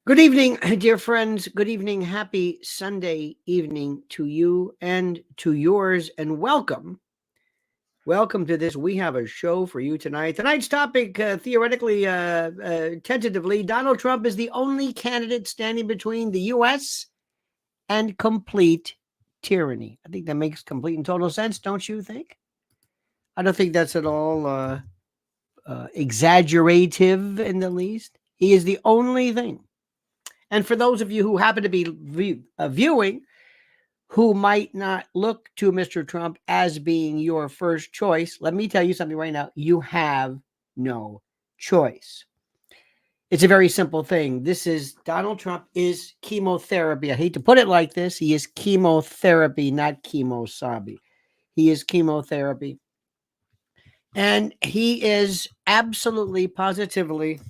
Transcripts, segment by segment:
Good evening, dear friends. Good evening. Happy Sunday evening to you and to yours, and welcome. Welcome to this. We have a show for you tonight. Tonight's topic, theoretically, tentatively, Donald Trump is the only candidate standing between the U.S. and complete tyranny. I think that makes complete and total sense, don't you think? I don't think that's at all exaggerative in the least. He is the only thing. And for those of you who happen to be viewing, who might not look to Mr. Trump as being your first choice, let me tell you something right now. You have no choice. It's a very simple thing. Donald Trump is chemotherapy. I hate to put it like this. He is chemotherapy, not chemosabi. He is chemotherapy. And he is absolutely, positively,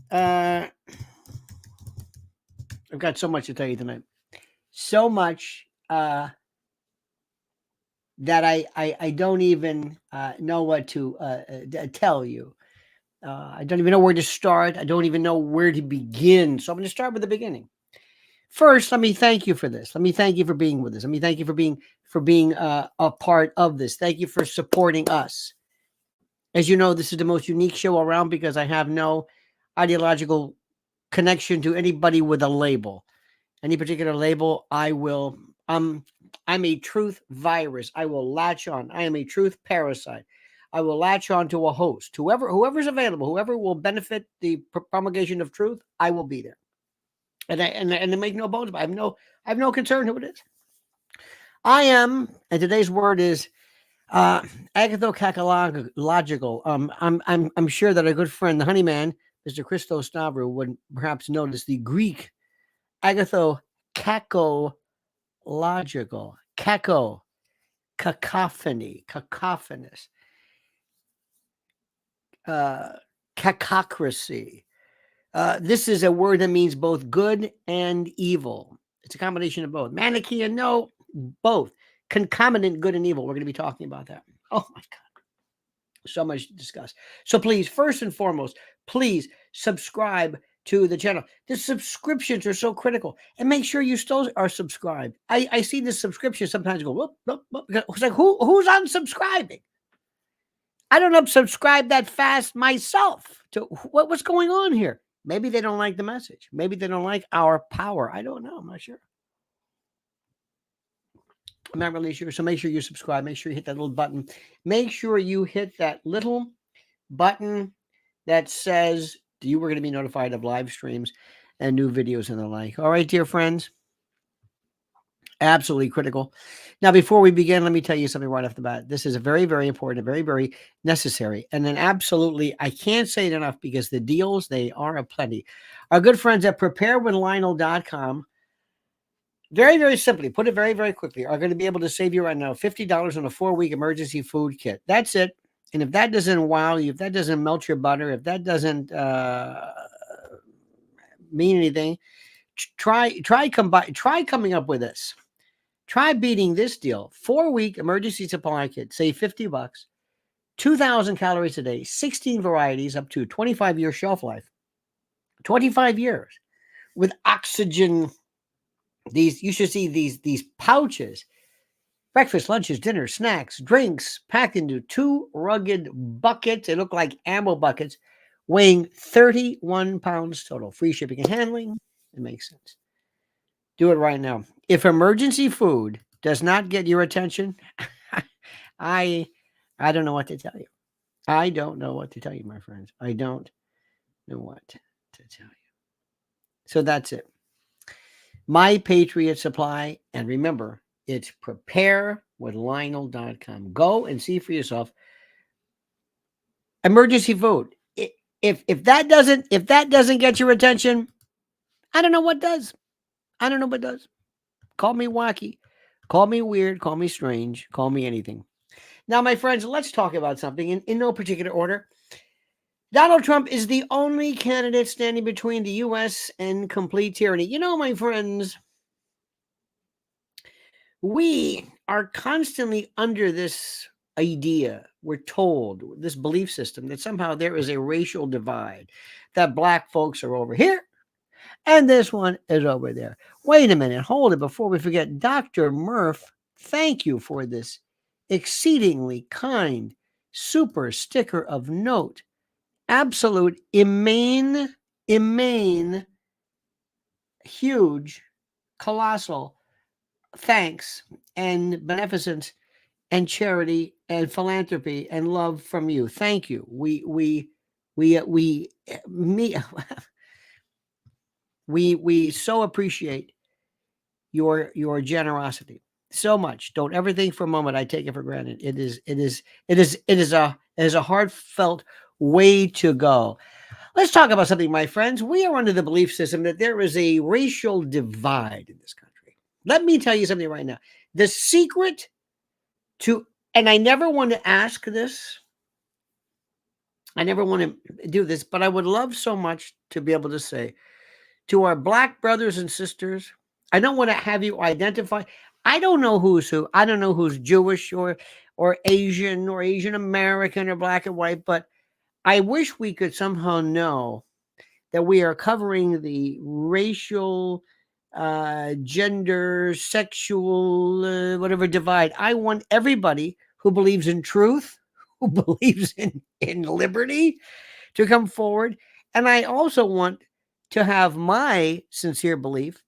I've got so much to tell you tonight. So much that I don't even know what to tell you. I don't even know where to start. I don't even know where to begin. So I'm going to start with the beginning. First, let me thank you for this. Let me thank you for being with us. Let me thank you for being a part of this. Thank you for supporting us. As you know, this is the most unique show around because I have no ideological connection to anybody with a label. Any particular label, I'm a truth virus. I will latch on. I am a truth parasite. I will latch on to a host. Whoever's available, whoever will benefit the promulgation of truth, I will be there. And to make no bones about it, I have no concern who it is. I am, and today's word is agathocacological. I'm sure that a good friend, the honeyman, Mr. Christos Stavru, would perhaps notice the Greek agathocacological, cacophony, cacophonous, cacocracy. This is a word that means both good and evil. It's a combination of both. Manichaean, no, both. Concomitant good and evil. We're going to be talking about that. Oh my God. So much to discuss. So please, first and foremost, please subscribe to the channel. The subscriptions are so critical. And make sure you still are subscribed. I see this subscription sometimes go, whoop, whoop, whoop. It's like, who's unsubscribing? I don't unsubscribe that fast myself. To what's going on here? Maybe they don't like the message. Maybe they don't like our power. I don't know. I'm not sure. I'm not really sure. So make sure you subscribe. Make sure you hit that little button. Make sure you hit that little button that says you were going to be notified of live streams and new videos and the like. All right, dear friends. Absolutely critical. Now, before we begin, let me tell you something right off the bat. This is a very, very important, very, very necessary. And then absolutely, I can't say it enough because the deals, they are aplenty. Our good friends at preparewithlionel.com, very, very simply, put it very, very quickly, are going to be able to save you right now $50 on a 4-week emergency food kit. That's it. And if that doesn't wow you, if that doesn't melt your butter, if that doesn't mean anything, try coming up with this. Try beating this deal. 4-week emergency supply kit, save $50, 2,000 calories a day, 16 varieties, up to 25-year shelf life. 25 years with oxygen. You should see these pouches. Breakfast, lunches, dinners, snacks, drinks, packed into 2 rugged buckets. They look like ammo buckets, weighing 31 pounds total. Free shipping and handling. It makes sense. Do it right now. If emergency food does not get your attention, I don't know what to tell you. I don't know what to tell you, my friends. I don't know what to tell you. So that's it. My Patriot Supply. And remember, it's preparewithlionel.com. Go and see for yourself. Emergency food. If that doesn't get your attention, I don't know what does. I don't know what does. Call me wacky. Call me weird. Call me strange. Call me anything. Now, my friends, let's talk about something in no particular order. Donald Trump is the only candidate standing between the U.S. and complete tyranny. You know, my friends, we are constantly under this idea we're told, this belief system, that somehow there is a racial divide, that black folks are over here and this one is over there. Wait a minute, hold it before we forget. Dr. Murph, thank you for this exceedingly kind super sticker of note. Absolute immane, huge, colossal thanks and beneficence and charity and philanthropy and love from you. Thank you. We so appreciate your generosity so much. Don't ever think for a moment I take it for granted. It is a heartfelt way to go. Let's talk about something, my friends. We are under the belief system that there is a racial divide in this country. Let me tell you something right now. The secret to, and I never want to ask this, I never want to do this, but I would love so much to be able to say to our black brothers and sisters, I don't want to have you identify. I don't know who's who. I don't know who's Jewish or Asian or Asian American or black and white, but I wish we could somehow know that we are covering the racial, gender, sexual, whatever divide. I want everybody who believes in truth, who believes in liberty, to come forward. And I also want to have my sincere belief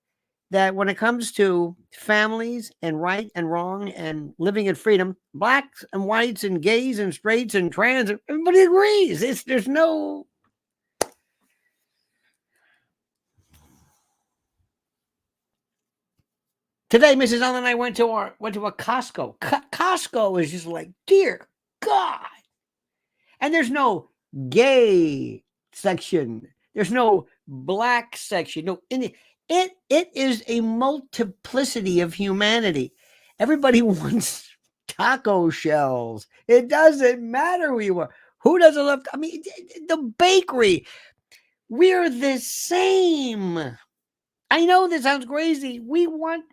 that when it comes to families and right and wrong and living in freedom, blacks and whites and gays and straights and trans, everybody agrees. There's no. Today, Mrs. Ellen and I went to a Costco. Costco is just like, dear God. And there's no gay section. There's no black section. No, it is a multiplicity of humanity. Everybody wants taco shells. It doesn't matter who you are. Who doesn't love? I mean, the bakery. We're the same. I know this sounds crazy. We want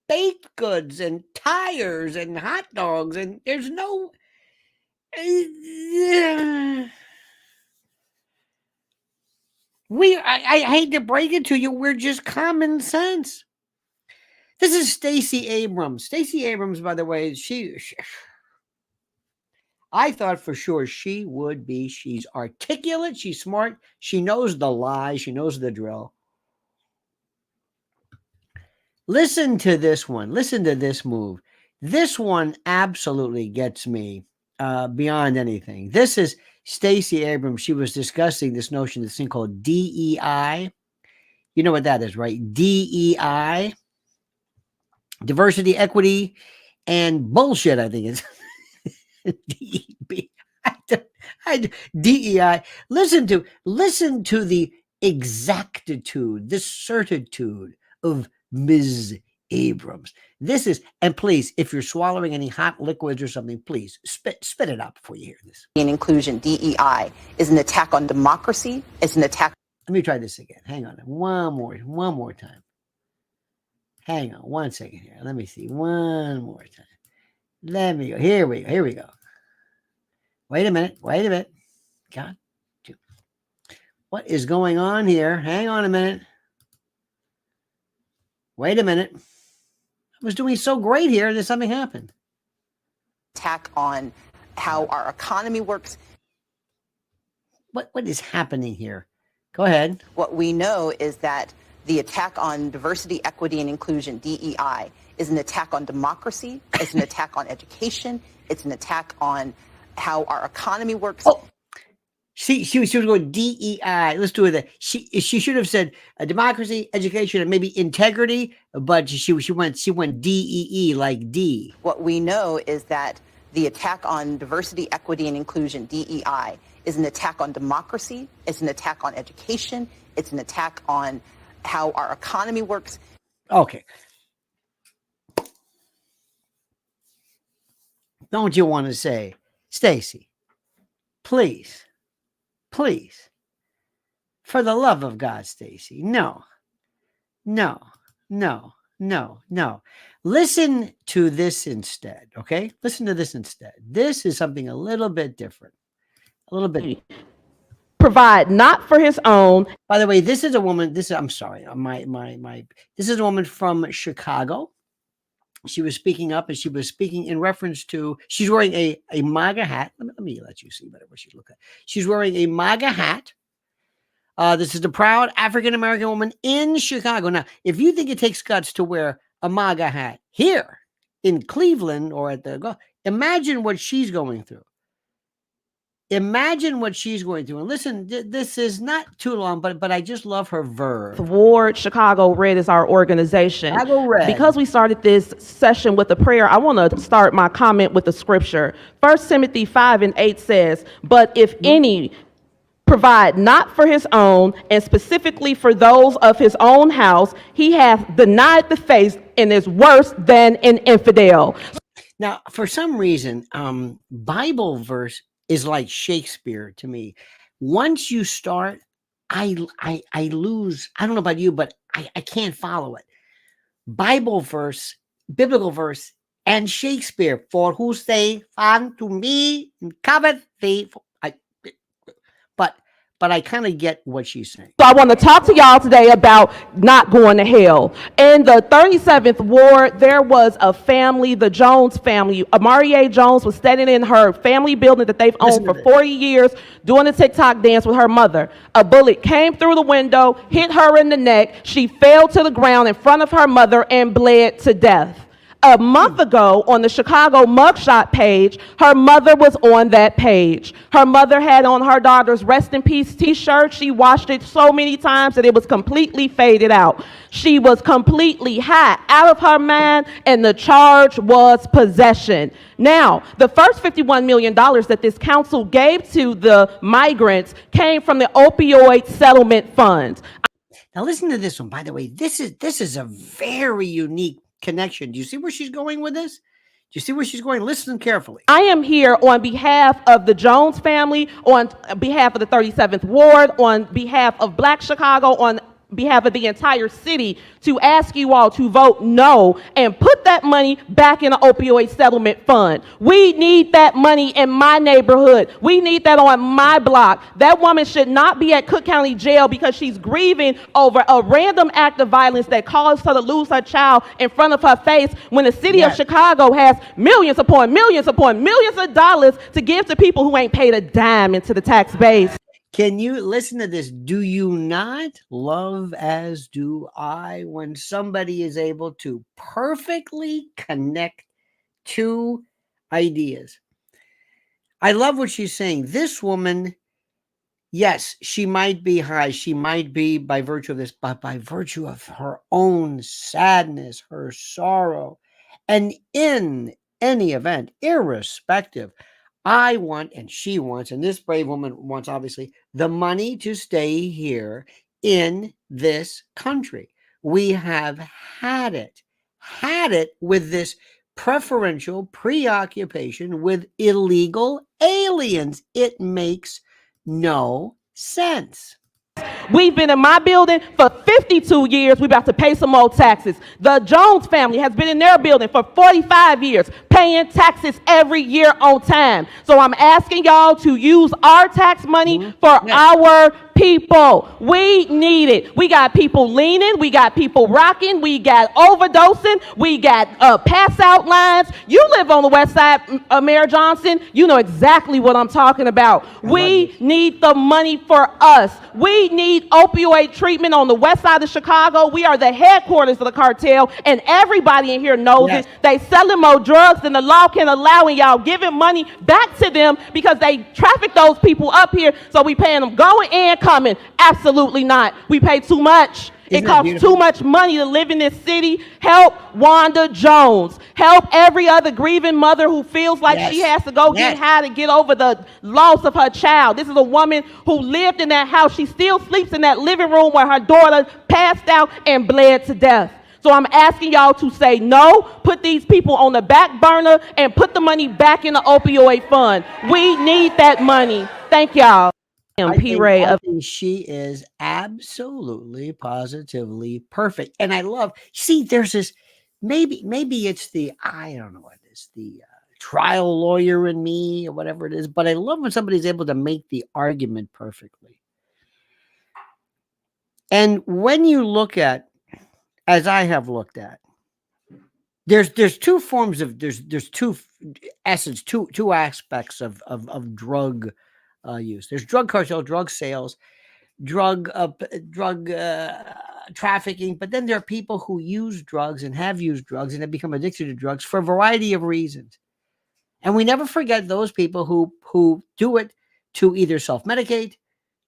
baked goods and tires and hot dogs, and there's no. I hate to break it to you, we're just common sense. This is Stacey Abrams. Stacey Abrams, by the way, I thought for sure she would be. She's articulate, she's smart, she knows the lie, she knows the drill. Listen to this one. Listen to this move. This one absolutely gets me beyond anything. This is Stacey Abrams. She was discussing this notion, this thing called DEI. You know what that is, right? DEI, diversity, equity, and bullshit, I think it's DEI. Listen to the exactitude, the certitude of Ms. Abrams. This is, and please, if you're swallowing any hot liquids or something, please spit it out before you hear this. In inclusion, DEI is an attack on democracy. It's an attack. Let me try this again. Hang on. One more time. Hang on 1 second here. Let me see. One more time. Let me go. Here we go. Wait a minute. God. What is going on here? Hang on a minute. Wait a minute. I was doing so great here, and then something happened. Attack on how our economy works. What is happening here? Go ahead. What we know is that the attack on diversity, equity, and inclusion, DEI, is an attack on democracy. It's an attack on education. It's an attack on how our economy works. Oh. She was going DEI. Let's do it. She should have said democracy, education, and maybe integrity, but she went DEE, like D. What we know is that the attack on diversity, equity, and inclusion, DEI, is an attack on democracy. It's an attack on education. It's an attack on how our economy works. Okay. Don't you want to say, Stacey, please, for the love of God, Stacey, no. no, no. Listen to this instead, okay? Listen to this instead. This is something a little bit different. A little bit. Provide not for his own. By the way, this is a woman. I'm sorry. This is a woman from Chicago. She was speaking up, and she was speaking in reference to. She's wearing a MAGA hat. Let me let you see better what she's looking at. She's wearing a MAGA hat. This is the proud African American woman in Chicago. Now, if you think it takes guts to wear a MAGA hat here in Cleveland or at the, imagine what she's going through. Imagine what she's going through. And listen, this is not too long, but I just love her verve. Ward Chicago Red is our organization. Chicago Red. Because we started this session with a prayer, I want to start my comment with the scripture. 1 Timothy 5:8 says, "But if any provide not for his own, and specifically for those of his own house, he hath denied the faith and is worse than an infidel." Now, for some reason, Bible verse is like Shakespeare to me. Once you start, I lose. I don't know about you, but I can't follow it. Bible verse, biblical verse, and Shakespeare. For who say unto me, covet thee. But I kind of get what she's saying. So I want to talk to y'all today about not going to hell. In the 37th ward, there was a family, the Jones family. Amarie Jones was standing in her family building that they've owned for 40 years, doing a TikTok dance with her mother. A bullet came through the window, hit her in the neck. She fell to the ground in front of her mother and bled to death. A month ago, on the Chicago mugshot page, her mother was on that page. Her mother had on her daughter's Rest in Peace t-shirt. She washed it so many times that it was completely faded out. She was completely high, out of her mind, and the charge was possession. Now, the first $51 million that this council gave to the migrants came from the opioid settlement funds. Now listen to this one. By the way, this is a very unique connection. Do you see where she's going with this? Do you see where she's going? Listen carefully. I am here on behalf of the Jones family, on behalf of the 37th Ward, on behalf of Black Chicago, on behalf of the entire city, to ask you all to vote no and put that money back in the opioid settlement fund. We need that money in my neighborhood. We need that on my block. That woman should not be at Cook County Jail because she's grieving over a random act of violence that caused her to lose her child in front of her face, when the city of Chicago has millions upon millions upon millions of dollars to give to people who ain't paid a dime into the tax base. Can you listen to this? Do you not love, as do I, when somebody is able to perfectly connect two ideas? I love what she's saying. This woman, yes, she might be high. She might be by virtue of this, but by virtue of her own sadness, her sorrow, and in any event, irrespective, I want, and she wants, and this brave woman wants, obviously, the money to stay here in this country. We have had it with this preferential preoccupation with illegal aliens. It makes no sense. We've been in my building for 52 years. We're about to pay some more taxes. The Jones family has been in their building for 45 years, paying taxes every year on time. So I'm asking y'all to use our tax money for our people. We need it. We got people leaning. We got people rocking. We got overdosing. We got pass out lines. You live on the west side, Mayor Johnson. You know exactly what I'm talking about. We need the money for us. We need opioid treatment on the west side of Chicago. We are the headquarters of the cartel, and everybody in here knows it. They selling more drugs than the law can allow, and y'all giving money back to them because they traffic those people up here, so we paying them going and coming. Absolutely not. We pay too much. It costs too much money to live in this city. Help Wanda Jones. Help every other grieving mother who feels like she has to go get high to get over the loss of her child. This is a woman who lived in that house. She still sleeps in that living room where her daughter passed out and bled to death. So I'm asking y'all to say no, put these people on the back burner, and put the money back in the opioid fund. We need that money. Thank y'all. P-Ray I of think she is absolutely, positively perfect. And I love, see, there's this, maybe it's the, I don't know what it is, the trial lawyer in me or whatever it is, but I love when somebody's able to make the argument perfectly. And when you look at, as I have looked at, there's two forms of, there's two essence, two aspects of drug use. There's drug cartel, drug sales, drug trafficking, but then there are people who use drugs and have used drugs and have become addicted to drugs for a variety of reasons. And we never forget those people who do it to either self-medicate,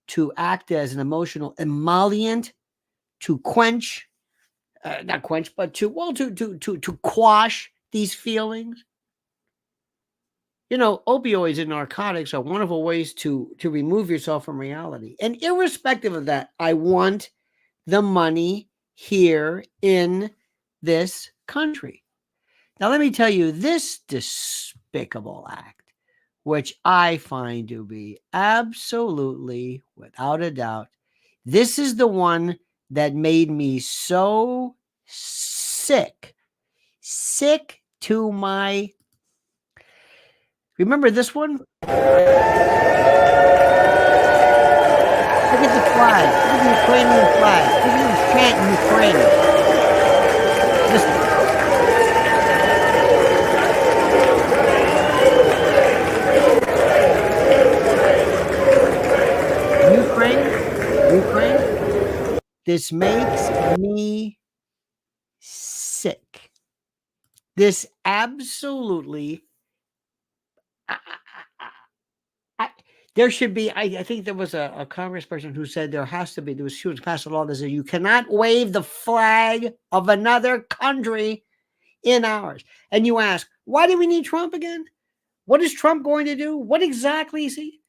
to act as an emotional emollient, to quench, not quench, but to quash these feelings. You know, opioids and narcotics are wonderful ways to remove yourself from reality. And irrespective of that, I want the money here in this country. Now, let me tell you, this despicable act, which I find to be absolutely, without a doubt, this is the one that made me so sick to my. Remember this one? Look at the flag. Look at the Ukrainian flag. Look at them chanting Ukraine. Ukraine. This makes me sick. This absolutely. There should be, I think there was a congressperson who said there has to be, she was passed a law that says you cannot wave the flag of another country in ours. And you ask, why do we need Trump again? What is Trump going to do? What exactly is he?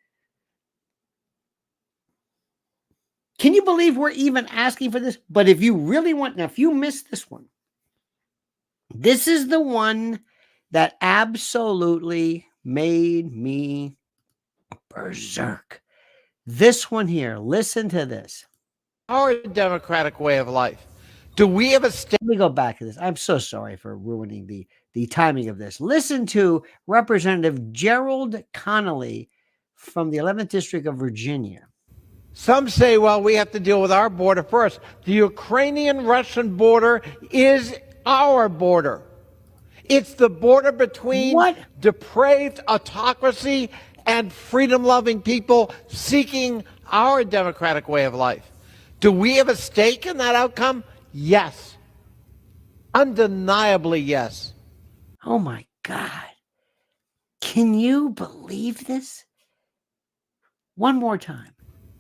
Can you believe we're even asking for this? But if you really want, now if you missed this one, this is the one that absolutely made me berserk. This one here, listen to this. Our democratic way of life. Do we have a Let me go back to this. I'm so sorry for ruining the timing of this. Listen to Representative Gerald Connolly from the 11th District of Virginia. Some say, well, we have to deal with our border first. The Ukrainian-Russian border is our border. It's the border between depraved autocracy and freedom-loving people seeking our democratic way of life. Do we have a stake in that outcome? Yes. Undeniably, yes. Oh, my God. Can you believe this? One more time.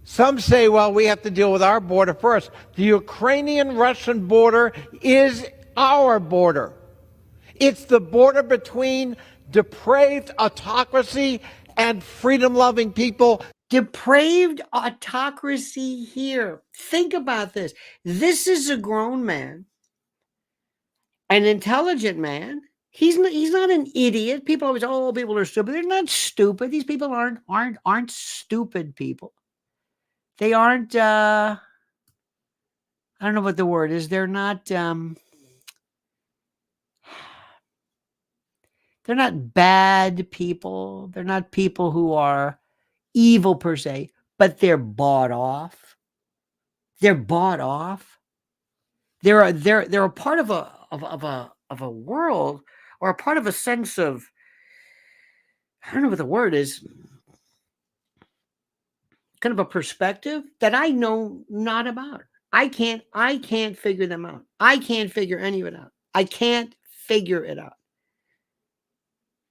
Some say, well, we have to deal with our border first. The Ukrainian-Russian border is our border. It's the border between depraved autocracy and freedom-loving people. Depraved autocracy here. Think about this. This is a grown man, an intelligent man. He's not an idiot. People always, oh, people are stupid. They're not stupid. These people aren't stupid people. They aren't, I don't know what the word is. They're not bad people. They're not people who are evil per se, but they're bought off. They're bought off. They're a part of a world, or a part of a sense of, I don't know what the word is, kind of a perspective that I know not about. I can't figure them out. I can't figure any of it out. I can't figure it out.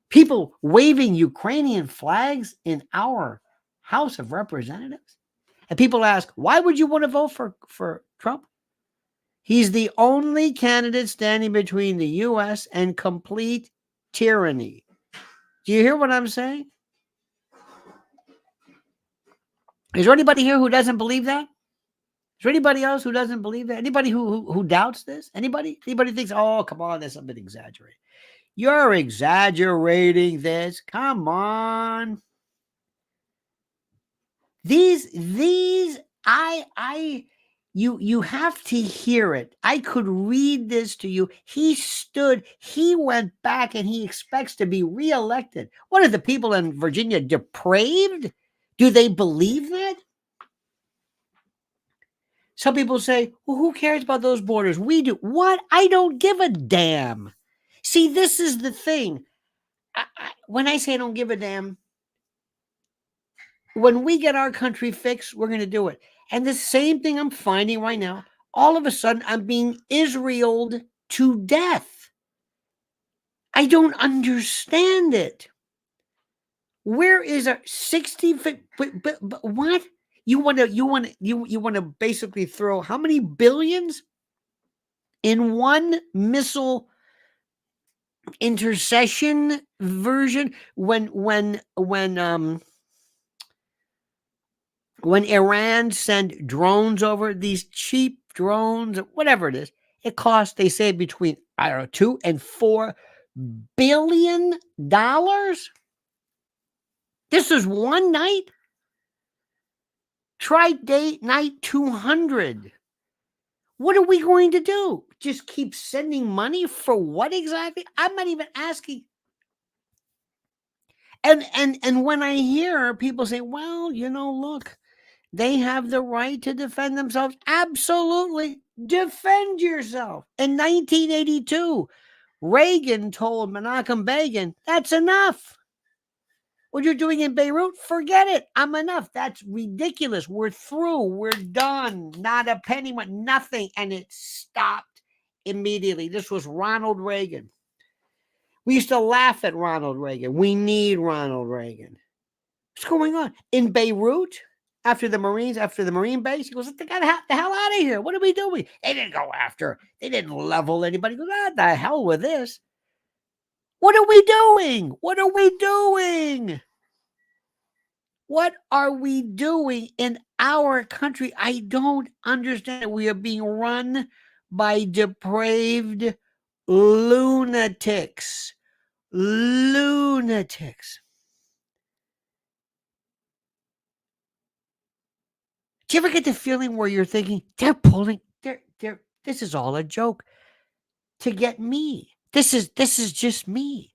People waving Ukrainian flags in our House of Representatives. And people ask, why would you want to vote for Trump? He's the only candidate standing between the U.S. and complete tyranny. Do you hear what I'm saying? Is there anybody here who doesn't believe that? Is there anybody else who doesn't believe that? Anybody who doubts this? Anybody? Anybody thinks, oh, come on, that's a bit exaggerated. You're exaggerating this. Come on. You have to hear it. I could read this to you. He went back, and he expects to be reelected. What are the people in Virginia depraved? Do they believe that? Some people say, well, who cares about those borders? We do. What? I don't give a damn. See, this is the thing. When I say I don't give a damn, when we get our country fixed, we're going to do it. And the same thing I'm finding right now, all of a sudden I'm being Israeled to death. I don't understand it. Where is our 60? But what? You want to basically throw how many billions in one missile intercession version when Iran sent drones over, these cheap drones, whatever it is, it costs, they say, between, I don't know, $2 and $4 billion. This is one night. Try date night 200. What are we going to do? Just keep sending money for what exactly? I'm not even asking. And when I hear people say, well, look, they have the right to defend themselves. Absolutely. Defend yourself. In 1982, Reagan told Menachem Begin, that's enough. What you're doing in Beirut, forget it. I'm enough. That's ridiculous. We're through. We're done. Not a penny, nothing. And it stopped immediately. This was Ronald Reagan. We used to laugh at Ronald Reagan. We need Ronald Reagan. What's going on? In Beirut, after the Marine base, he goes, get the hell out of here. What are we doing? They didn't go after. They didn't level anybody. He goes, the hell with this. What are we doing? What are we doing? What are we doing in our country? I don't understand. We are being run by depraved lunatics. Lunatics. Do you ever get the feeling where you're thinking, this is all a joke to get me? This is just me.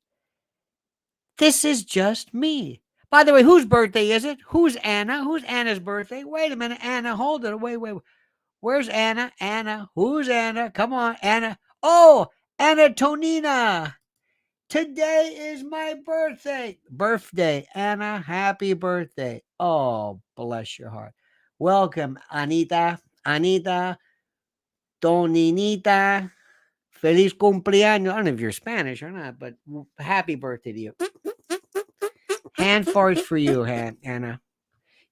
This is just me. By the way, whose birthday is it? Who's Anna? Who's Anna's birthday? Wait a minute, Anna, hold it. Wait. Where's Anna? Anna. Who's Anna? Come on, Anna. Oh, Anna Tonina. Today is my birthday. Anna, happy birthday. Oh, bless your heart. Welcome, Anita, Toninita. Feliz cumpleaños. I don't know if you're Spanish or not, but happy birthday to you. Hand farts for you, Anna.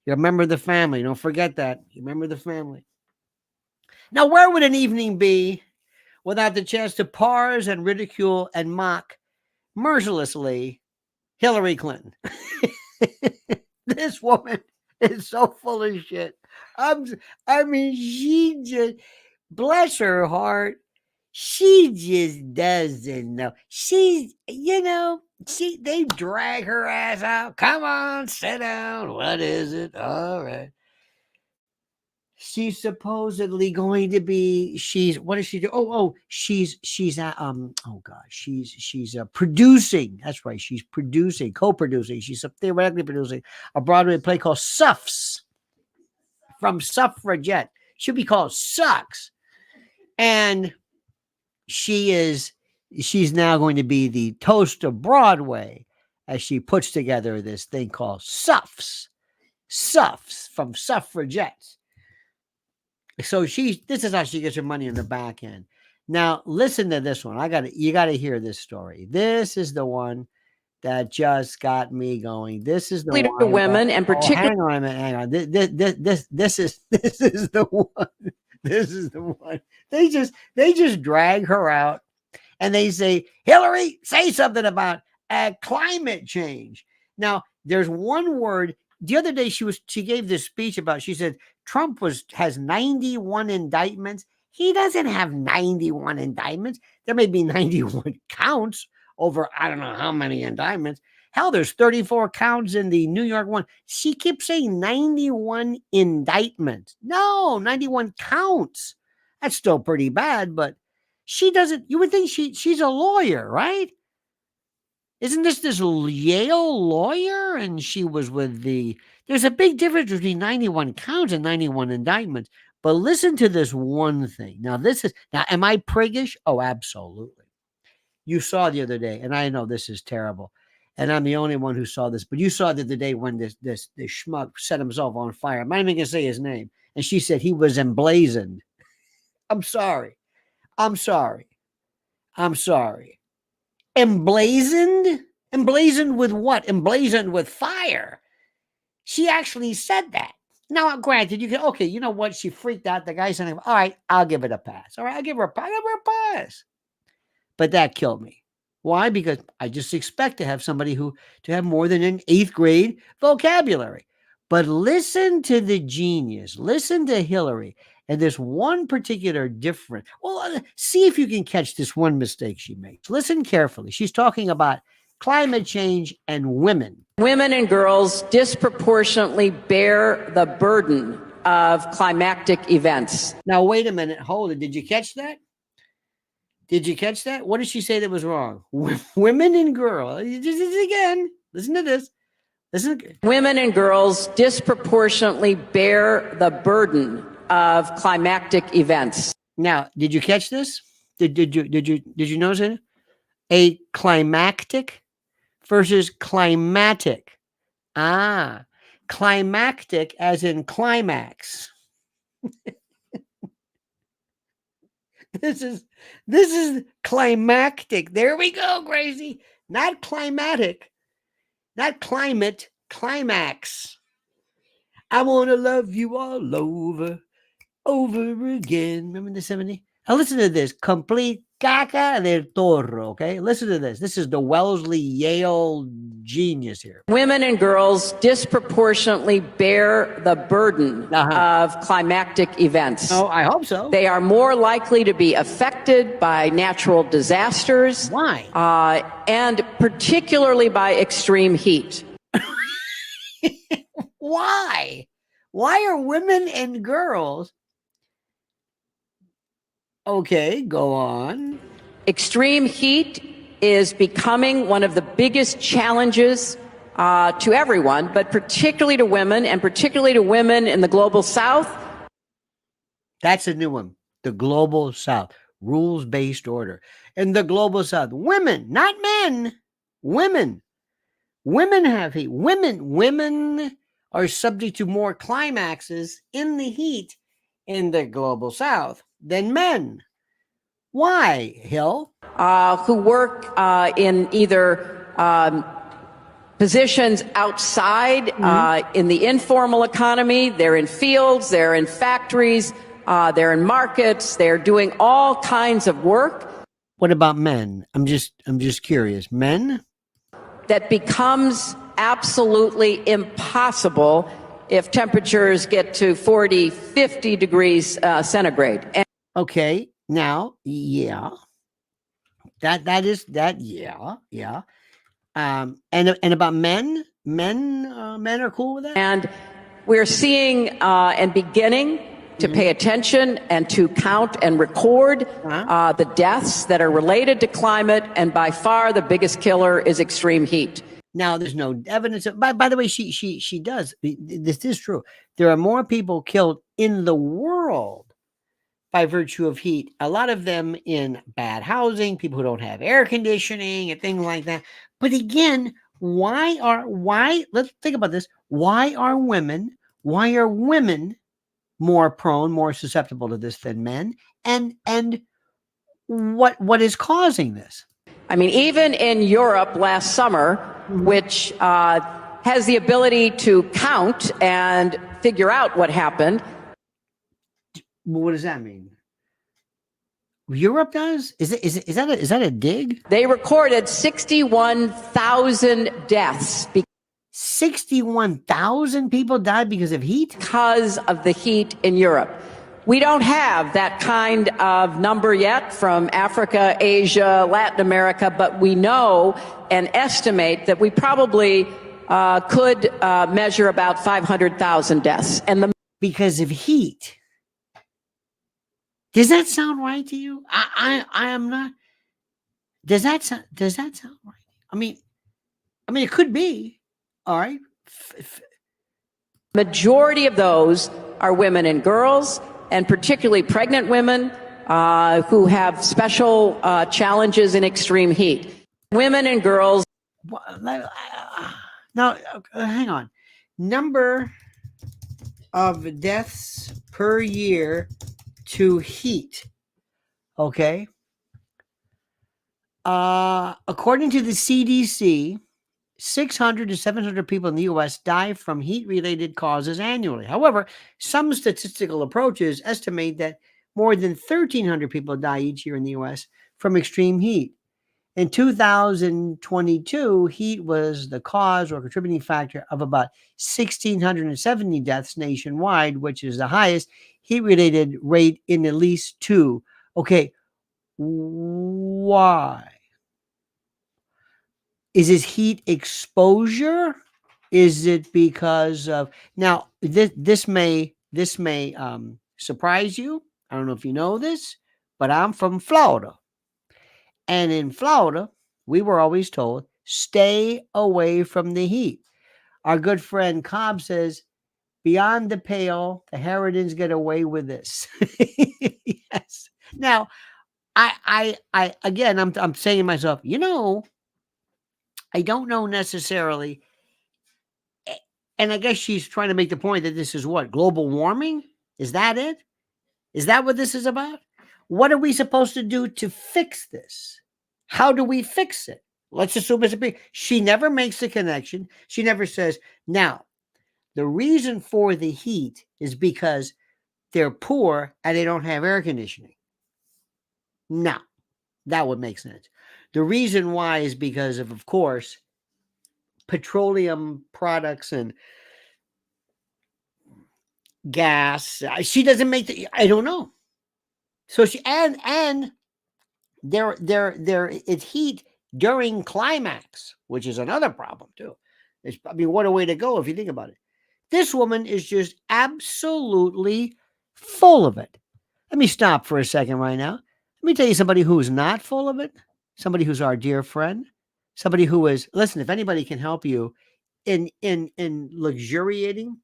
You're a member of the family. Don't forget that. You remember the family. Now, where would an evening be without the chance to parse and ridicule and mock mercilessly Hillary Clinton? This woman is so full of shit. She just, bless her heart, she just doesn't know. They drag her ass out. Come on, sit down. What is it? All right. She's supposedly going to be, what does she do? She's producing. That's right. She's co-producing. She's theoretically producing a Broadway play called Suffs, from Suffragette. Should be called Sucks. And she's now going to be the toast of Broadway as she puts together this thing called Suffs from Suffragettes. So this is how she gets her money in the back end. Now, listen to this one. You got to hear this story. This is the one that just got me going. This is the leader one. Women and particularly. Hang on a minute. Hang on. This is the one. This is the one. They just drag her out and they say, Hillary, say something about climate change. Now, there's one word. The other day she gave this speech about, she said Trump has 91 indictments. He doesn't have 91 indictments. There may be 91 counts over I don't know how many indictments. Hell, there's 34 counts in the New York one. She keeps saying 91 indictments. No, 91 counts. That's still pretty bad, but she doesn't. You would think she's a lawyer, right? Isn't this Yale lawyer? And she was with there's a big difference between 91 counts and 91 indictments. But listen to this one thing. Now, am I priggish? Oh, absolutely. You saw the other day, and I know this is terrible, and I'm the only one who saw this, but you saw the other day when this schmuck set himself on fire. I'm not even going to say his name. And she said he was emblazoned. I'm sorry. Emblazoned? Emblazoned with what? Emblazoned with fire. She actually said that. Now, granted, you can, okay, you know what? She freaked out. The guy said, all right, I'll give it a pass. All right, I'll give her a pass. But that killed me. Why? Because I just expect to have somebody to have more than an 8th grade vocabulary. But listen to the genius. Listen to Hillary. And this one particular different. Well, see if you can catch this one mistake she makes. Listen carefully. She's talking about climate change and women. Women and girls disproportionately bear the burden of climactic events. Now, wait a minute. Hold it. Did you catch that? What did she say that was wrong? Women and girls. Again, listen to this. Women and girls disproportionately bear the burden of climactic events. Now, did you catch this? Did you notice it? A climactic versus climatic. Climactic as in climax. This is climactic. There we go, Gracie. Not climatic. Not climate, climax. I want to love you all over again. Remember the 70s? Now listen to this. Complete caca del toro, okay? Listen to this. This is the Wellesley Yale genius here. Women and girls disproportionately bear the burden of climactic events. Oh, I hope so. They are more likely to be affected by natural disasters. Why? And particularly by extreme heat. Why? Why are women and girls? Okay, go on. Extreme heat is becoming one of the biggest challenges to everyone, but particularly to women, and particularly to women in the global south. That's a new one. The global south. Rules-based order. In the global south. Women, not men. Women. Women have heat. Women are subject to more climaxes in the heat in the global south than men. Why, Hill? Who work in either positions outside in the informal economy. They're in fields, they're in factories, they're in markets, they're doing all kinds of work. What about men? I'm just curious. Men? That becomes absolutely impossible if temperatures get to 40, 50 degrees centigrade. Okay, now, yeah. That is, yeah. And about men? Men are cool with that? And we're seeing and beginning to pay attention and to count and record the deaths that are related to climate, and by far the biggest killer is extreme heat. Now, there's no evidence of, by the way, she does. This is true. There are more people killed in the world by virtue of heat. A lot of them in bad housing, people who don't have air conditioning and things like that. But again, why let's think about this. Why are women more prone, more susceptible to this than men? And what is causing this? I mean, even in Europe last summer, which has the ability to count and figure out what happened. What does that mean? Europe does? Is that a dig? They recorded 61,000 deaths. 61,000 people died because of heat? Because of the heat in Europe. We don't have that kind of number yet from Africa, Asia, Latin America, but we know and estimate that we probably could measure about 500,000 deaths. And because of heat. Does that sound right to you? I am not. Does that sound right? I mean, it could be. All right. majority of those are women and girls, and particularly pregnant women who have special challenges in extreme heat. Women and girls. Now, hang on. Number of deaths per year to heat. Okay. According to the CDC, 600 to 700 people in the U.S. die from heat-related causes annually. However, some statistical approaches estimate that more than 1,300 people die each year in the U.S. from extreme heat. In 2022, heat was the cause or contributing factor of about 1,670 deaths nationwide, which is the highest heat-related rate in at least 2. Okay, why? Is it heat exposure? Is it because of now? This may surprise you. I don't know if you know this, but I'm from Florida, and in Florida, we were always told stay away from the heat. Our good friend Cobb says, "Beyond the pale, the Herodins get away with this." Yes. Now, I again, I'm saying to myself, I don't know necessarily. And I guess she's trying to make the point that this is what? Global warming? Is that it? Is that what this is about? What are we supposed to do to fix this? How do we fix it? Let's assume it's a big. She never makes the connection. She never says, now, the reason for the heat is because they're poor and they don't have air conditioning. No, that would make sense. The reason why is because of course, petroleum products and gas. She doesn't make the. I don't know. So she and there it's heat during climax, which is another problem too. What a way to go if you think about it. This woman is just absolutely full of it. Let me stop for a second right now. Let me tell you somebody who's not full of it. Somebody who's our dear friend. Somebody who is, listen, if anybody can help you in luxuriating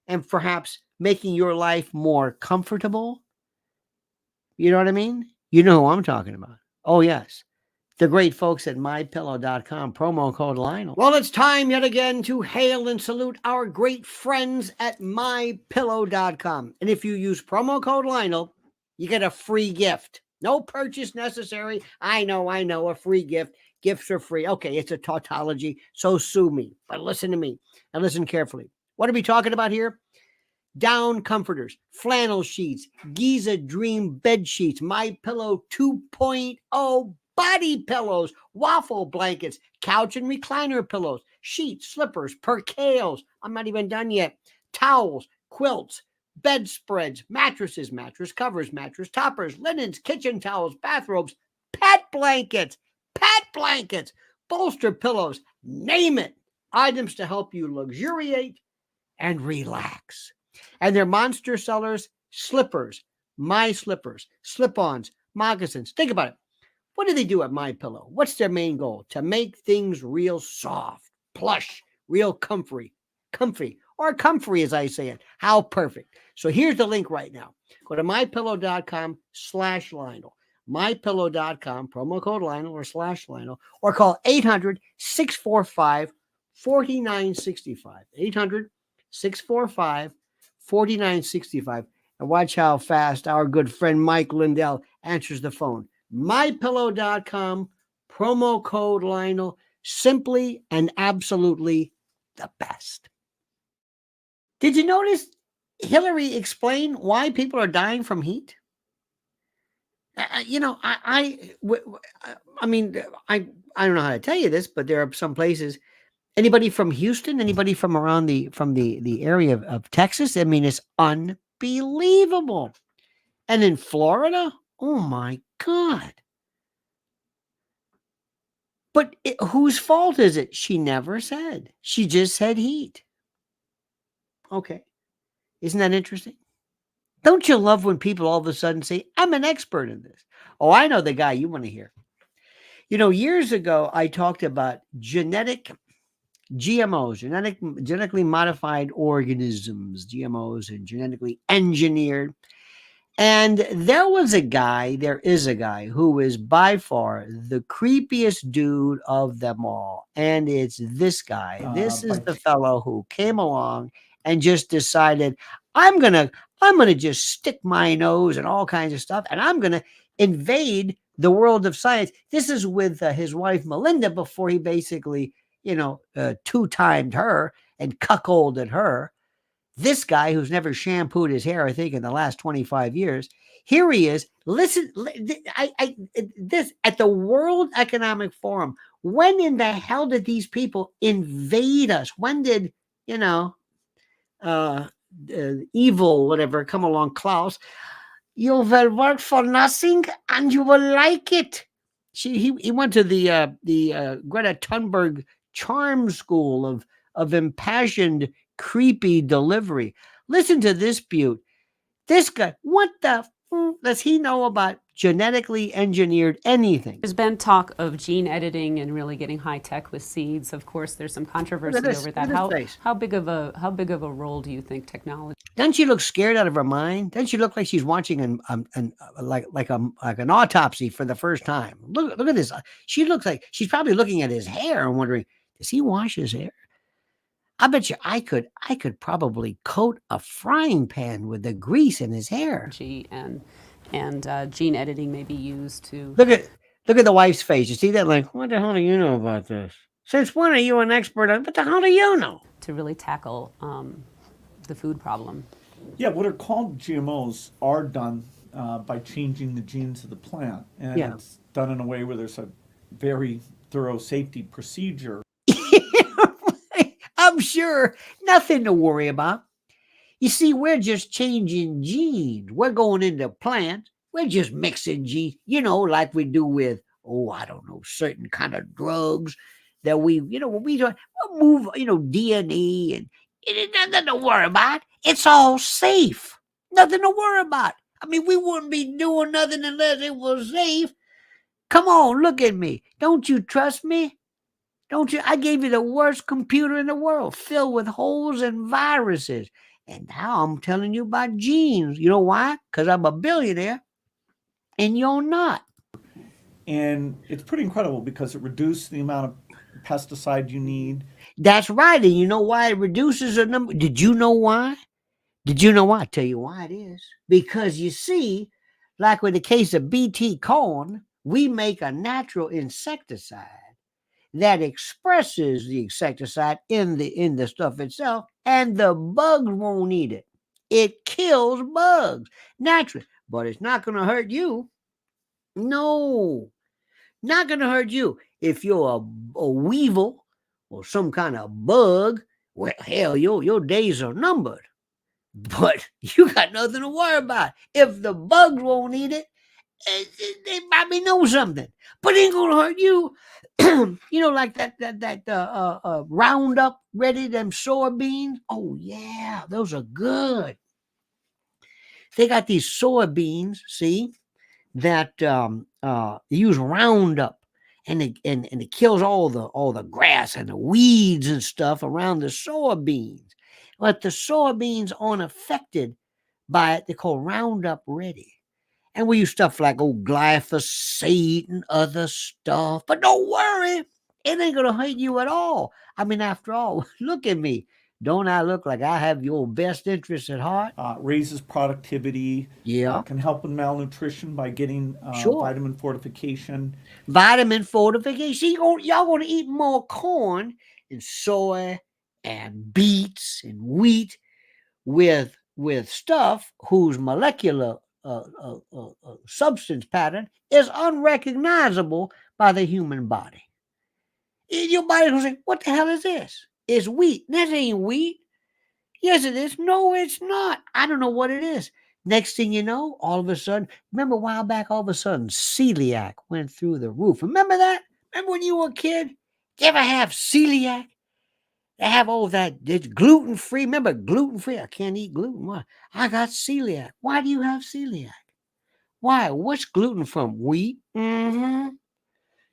and perhaps making your life more comfortable, you know what I mean? You know who I'm talking about. Oh, yes. The great folks at mypillow.com, promo code Lionel. Well, it's time yet again to hail and salute our great friends at mypillow.com. And if you use promo code Lionel, you get a free gift. No purchase necessary. I know, a free gift. Gifts are free. Okay, it's a tautology, so sue me. But listen to me and listen carefully. What are we talking about here? Down comforters, flannel sheets, Giza Dream bed sheets, My Pillow 2.0 body pillows, waffle blankets, couch and recliner pillows, sheets, slippers, percales. I'm not even done yet. Towels, quilts, bedspreads, mattresses, mattress covers, mattress toppers, linens, kitchen towels, bathrobes, pet blankets, bolster pillows, name it. Items to help you luxuriate and relax. And their monster sellers, slippers, my slippers, slip-ons, moccasins. Think about it. What do they do at My Pillow? What's their main goal? To make things real soft, plush, real comfy, or comfy as I say it. How perfect. So here's the link right now. Go to mypillow.com/Lionel. mypillow.com, promo code Lionel or /Lionel, or call 800-645-4965. 800-645-4965. And watch how fast our good friend Mike Lindell answers the phone. mypillow.com, promo code Lionel, simply and absolutely the best. Did you notice Hillary explain why people are dying from heat? I don't know how to tell you this, but there are some places. Anybody from Houston? Anybody from around the area of Texas? I mean, it's unbelievable. And in Florida, oh my God. But whose fault is it? She never said. She just said heat. Okay. Isn't that interesting? Don't you love when people all of a sudden say, I'm an expert in this? Oh, I know the guy you want to hear. You know, years ago, I talked about GMOs, genetically modified organisms, GMOs, and genetically engineered. And there is a guy who is by far the creepiest dude of them all. And it's this guy. This is the fellow who came along and just decided, I'm gonna just stick my nose and all kinds of stuff, and I'm gonna invade the world of science. This is with his wife Melinda before he basically, two-timed her and cuckolded her. This guy who's never shampooed his hair, I think, in the last 25 years, here he is. Listen, this at the World Economic Forum. When in the hell did these people invade us? When did, evil, whatever, come along, Klaus? You will work for nothing and you will like it. He went to the Greta Thunberg charm school of impassioned, creepy delivery. Listen to this beaut. This guy, what the does he know about genetically engineered anything? There's been talk of gene editing and really getting high tech with seeds. Of course, there's some controversy over that. How big of a role do you think technology? Doesn't she look scared out of her mind? Doesn't she look like she's watching like an autopsy for the first time? Look at this. She looks like she's probably looking at his hair and wondering, does he wash his hair? I bet you I could probably coat a frying pan with the grease in his hair. And gene editing may be used to look at the wife's face. You see that? Like, what the hell do you know about this? Since when are you an expert on? What the hell do you know? To really tackle the food problem. Yeah, what are called GMOs are done by changing the genes of the plant, and it's done in a way where there's a very thorough safety procedure. I'm sure nothing to worry about. You see, we're just changing genes. We're going into plants. We're just mixing genes, like we do with, certain kind of drugs that we move, DNA, and it's nothing to worry about. It's all safe. Nothing to worry about. I mean, we wouldn't be doing nothing unless it was safe. Come on, look at me. Don't you trust me? Don't you? I gave you the worst computer in the world, filled with holes and viruses. And now I'm telling you about genes. You know why? Because I'm a billionaire and you're not. And it's pretty incredible because it reduces the amount of pesticide you need. That's right. And you know why it reduces the number? Did you know why? I'll tell you why it is. Because you see, like with the case of BT corn, we make a natural insecticide that expresses the insecticide in the stuff itself, and the bugs won't eat it. It kills bugs naturally, but it's not going to hurt you. No, not going to hurt you. If you're a weevil or some kind of bug, well, hell, your days are numbered. But you got nothing to worry about. If the bugs won't eat it, they probably know something, but it ain't gonna hurt you. Like that Roundup Ready, them soybeans. Oh yeah, those are good. They got these soybeans, see, that use Roundup, and it kills all the grass and the weeds and stuff around the soybeans. But the soybeans aren't affected by it. They're called Roundup Ready. And we use stuff like glyphosate and other stuff. But don't worry, it ain't going to hurt you at all. I mean, after all, look at me. Don't I look like I have your best interests at heart? Raises productivity. Yeah. Can help with malnutrition by getting vitamin fortification. Vitamin fortification. See, y'all going to eat more corn and soy and beets and wheat with stuff whose molecular substance pattern is unrecognizable by the human body. Your body's gonna say, what the hell is this? It's wheat. That ain't wheat. Yes, it is. No, it's not. I don't know what it is. Next thing you know, all of a sudden, remember a while back, all of a sudden, celiac went through the roof. Remember that? Remember when you were a kid? Did you ever have celiac? They have all that. It's gluten free. Remember gluten free? I can't eat gluten. Why? I got celiac. Why do you have celiac? Why? What's gluten from? Wheat? Mm-hmm.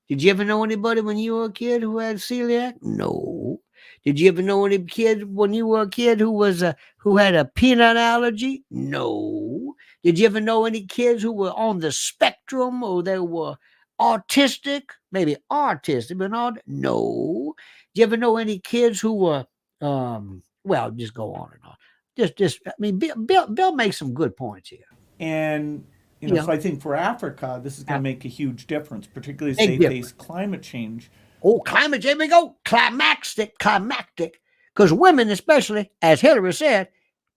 Did you ever know anybody when you were a kid who had celiac? No. Did you ever know any kid when you were a kid who had a peanut allergy? No. Did you ever know any kids who were on the spectrum or they were autistic? Maybe autistic, but not. No. Did you ever know any kids who were well, just go on and on. I mean, Bill makes some good points here. And so I think for Africa, this is going to make a huge difference, particularly as they face climate change. Oh, climate change, we go. Climactic. Because women, especially, as Hillary said,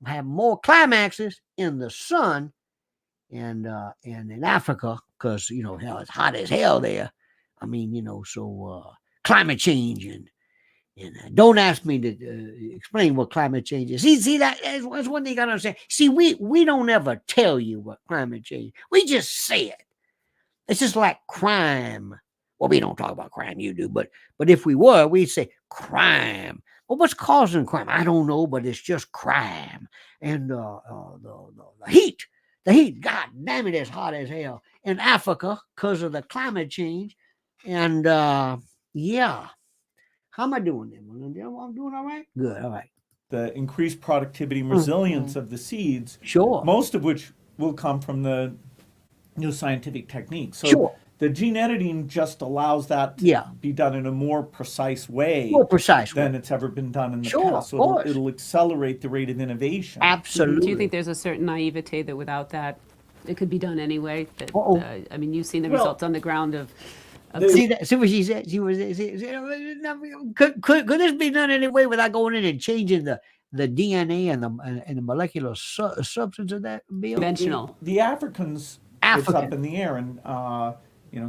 have more climaxes in the sun and in Africa because, hell, it's hot as hell there. I mean, so climate change and don't ask me to explain what climate change is. See that's one thing you gotta understand. See, we don't ever tell you what climate change is. We just say it. It's just like crime. Well, we don't talk about crime, you do, but if we were, we'd say crime. Well, what's causing crime? I don't know, but it's just crime. And the heat, God damn it, it's hot as hell in Africa because of the climate change. And yeah. How am I doing there, Melinda? I'm doing all right? Good, all right. The increased productivity and resilience of the seeds, sure, most of which will come from the new scientific techniques. So the gene editing just allows that to be done in a more precise way than it's ever been done in the past. So it'll accelerate the rate of innovation. Absolutely. Do you think there's a certain naivete that without that, it could be done anyway? That, I mean, you've seen the results on the ground of... See what she said? Could this be done anyway without going in and changing the DNA and the molecular substance of that? Conventional. The Africans, it's up in the air, and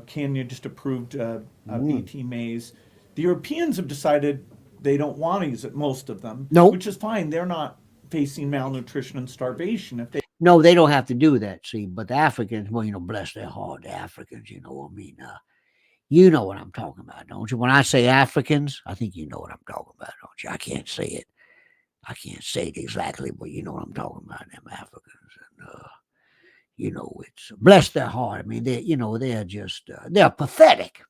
Kenya just approved BT maize. The Europeans have decided they don't want to use it. Most of them, which is fine. They're not facing malnutrition and starvation if they. No, they don't have to do that. See, but the Africans, well, bless their heart, the Africans. I mean. You know what I'm talking about, don't you? When I say Africans, I think you know what I'm talking about, don't you? I can't say it. I can't say it exactly, but you know what I'm talking about, them Africans. And, it's bless their heart. I mean, they're just, they're pathetic.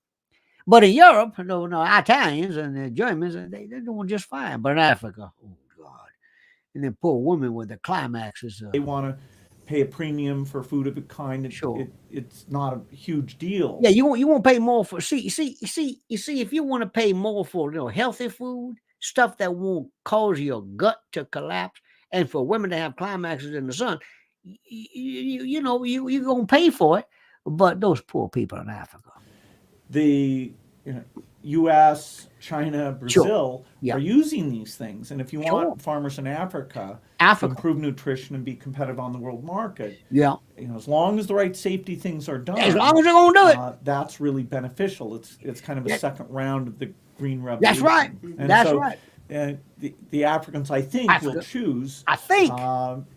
But in Europe, no, Italians and the Germans, they're doing just fine. But in Africa, oh, God. And then poor women with the climaxes. They want to pay a premium for food of a kind. It's not a huge deal. Yeah, you won't pay more for see if you want to pay more for healthy food, stuff that won't cause your gut to collapse, and for women to have climaxes in the sun, you're gonna pay for it. But those poor people in Africa, the U.S., China, Brazil are using these things. And if you want farmers in Africa to improve nutrition and be competitive on the world market, as long as the right safety things are done, as long as they're going to do it, that's really beneficial. It's kind of a second round of the green revolution. That's right. And that's right. The Africans, I think, will choose.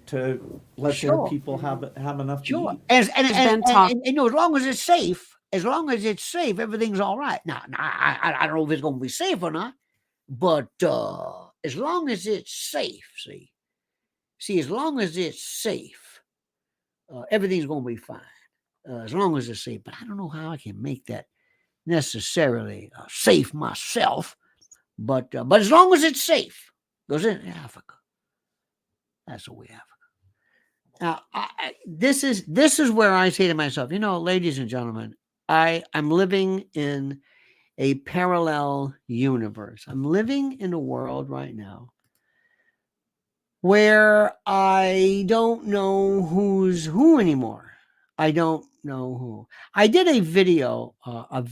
To let their people have enough to eat. And as long as it's safe. As long as it's safe, everything's all right. Now I don't know if it's going to be safe or not, but as long as it's safe, as long as it's safe, everything's going to be fine. As long as it's safe. But I don't know how I can make that necessarily safe myself. But as long as it's safe, goes in Africa. That's the way Africa. Now, this is where I say to myself, ladies and gentlemen, I'm living in a parallel universe. I'm living in a world right now where I don't know who's who anymore. I don't know who. I did a video, I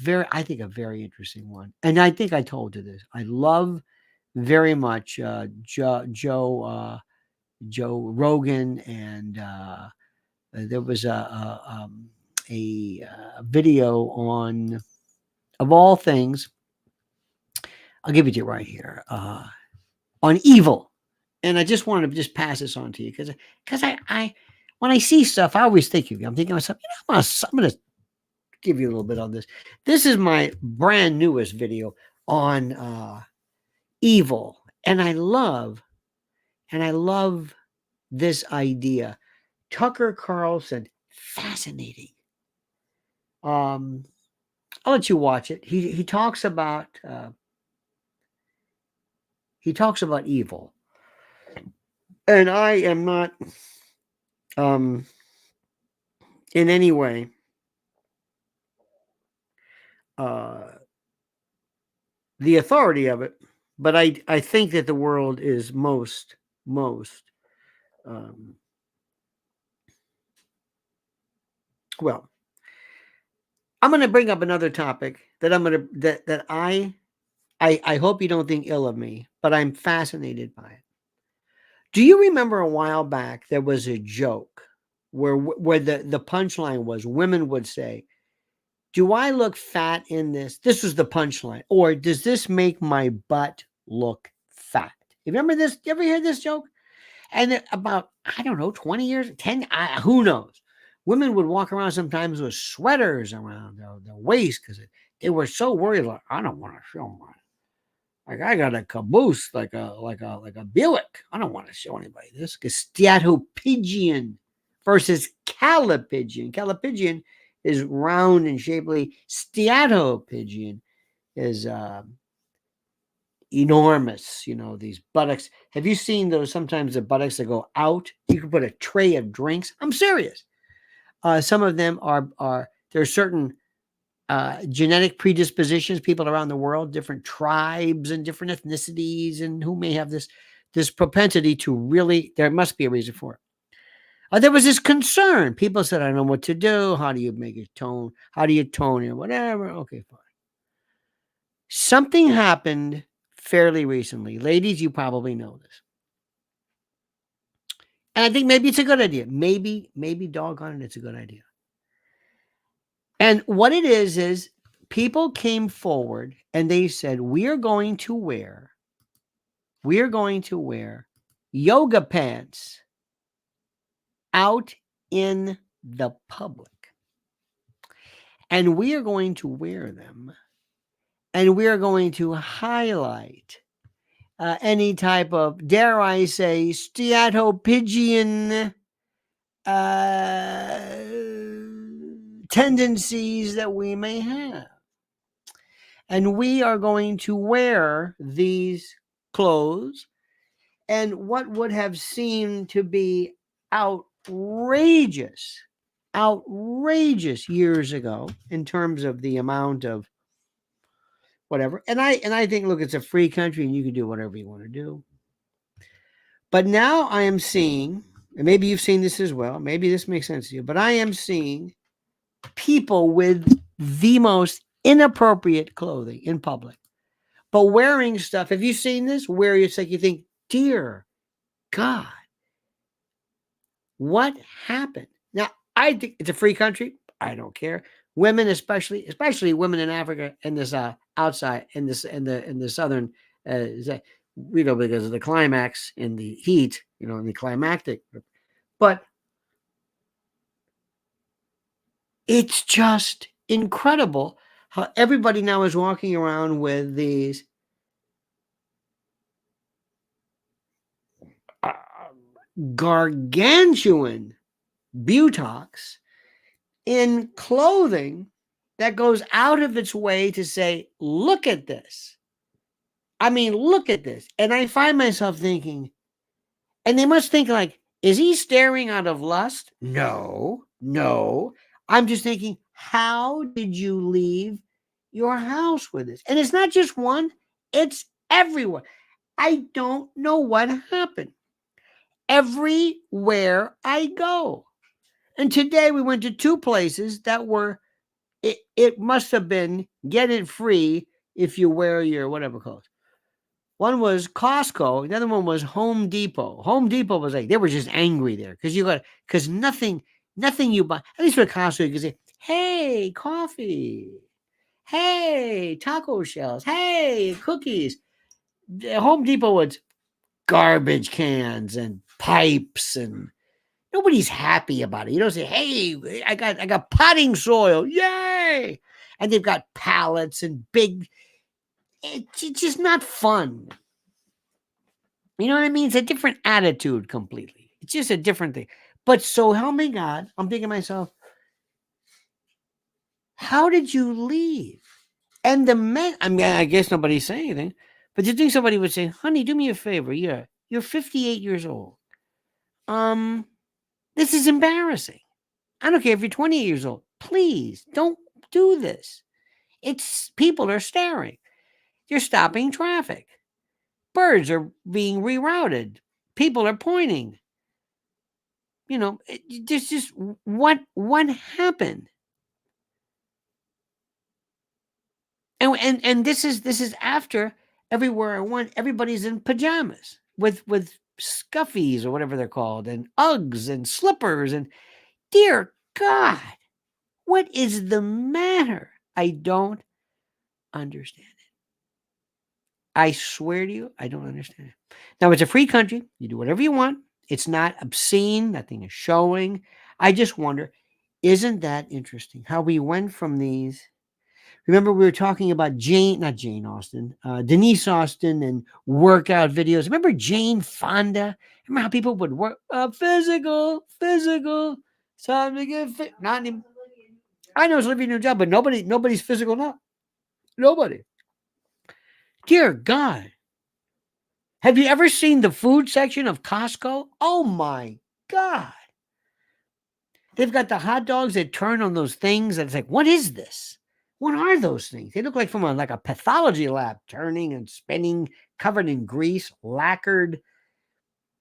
think a very interesting one. And I think I told you this. I love very much Joe Rogan, and there was a video on, of all things, I'll give it to you right here, on evil. And I just wanted to just pass this on to you because I when I see stuff, I always think of you. I'm thinking to myself, I'm give you a little bit on this. This is my brand newest video on evil. And I love this idea. Tucker Carlson, fascinating. I'll let you watch it. He talks about evil. And I am not in any way the authority of it, but I think that the world is most well, I'm going to bring up another topic that I hope you don't think ill of me, but I'm fascinated by it. Do you remember a while back there was a joke where the punchline was women would say, "Do I look fat in this?" This was the punchline. Or, "Does this make my butt look fat?" You remember this? You ever hear this joke? And about, I don't know, 20 years, 10, who knows? Women would walk around sometimes with sweaters around their waist because they were so worried. Like, I don't want to show my, like I got a caboose, like a Buick. I don't want to show anybody this. Because Steatopigeon versus Calipigeon. Calipigeon is round and shapely. Steatopigeon is enormous. You know, these buttocks. Have you seen those? Sometimes the buttocks that go out. You can put a tray of drinks. I'm serious. Some of them are there are certain genetic predispositions, people around the world, different tribes and different ethnicities, and who may have this propensity to really, there must be a reason for it. There was this concern. People said, I don't know what to do. How do you make it tone? How do you tone it? Whatever. Okay, fine. Something happened fairly recently. Ladies, you probably know this. And I think maybe it's a good idea. Maybe doggone it, it's a good idea. And what it is people came forward and they said, we are going to wear yoga pants out in the public. And we are going to wear them. And we are going to highlight any type of, dare I say, Steatopigeon tendencies that we may have. And we are going to wear these clothes. And what would have seemed to be outrageous years ago in terms of the amount of whatever. And I think, look, it's a free country and you can do whatever you want to do. But now I am seeing, and maybe you've seen this as well, maybe this makes sense to you, but I am seeing people with the most inappropriate clothing in public, but wearing stuff. Have you seen this? Where it's like you think, dear God, what happened? Now, I think it's a free country. I don't care. Women, especially women in Africa, in this outside, in the southern, because of the climax in the heat, in the climactic. But it's just incredible how everybody now is walking around with these gargantuan buttocks in clothing that goes out of its way to say, look at this. I mean, look at this. And I find myself thinking, and they must think like, is he staring out of lust? No. I'm just thinking, how did you leave your house with this? And it's not just one, it's everywhere. I don't know what happened. Everywhere I go. And today we went to two places that were, it must have been get it free if you wear your whatever clothes. One was Costco. The other one was Home Depot. Home Depot was like, they were just angry there because nothing you buy, at least for Costco, you can say, hey, coffee. Hey, taco shells. Hey, cookies. Home Depot was garbage cans and pipes and Nobody's happy about it. You don't say, hey, I got potting soil. Yay. And they've got pallets and big. It's just not fun. You know what I mean? It's a different attitude completely. It's just a different thing. But so help me God, I'm thinking to myself, how did you leave? And the men, I mean, I guess nobody's saying anything, but you think somebody would say, honey, do me a favor. You're 58 years old. This is embarrassing. I don't care if you're 28 years old. Please don't do this. People are staring. You're stopping traffic. Birds are being rerouted. People are pointing. You know, there's just what happened? And this is after everywhere I went, everybody's in pajamas with scuffies or whatever they're called, and Uggs and slippers, and dear God, what is the matter? I don't understand it. I swear to you, I don't understand it. Now, it's a free country. You do whatever you want. It's not obscene. Nothing is showing. I just wonder, isn't that interesting? How we went from these. Remember, we were talking about Denise Austin and workout videos. Remember Jane Fonda? Remember how people would work physical. It's time to get fit. Not anymore. I know it's Olivia Newton-John, but nobody's physical now. Nobody. Dear God. Have you ever seen the food section of Costco? Oh my God. They've got the hot dogs that turn on those things. And it's like, what is this? What are those things? They look like from a pathology lab, turning and spinning, covered in grease, lacquered,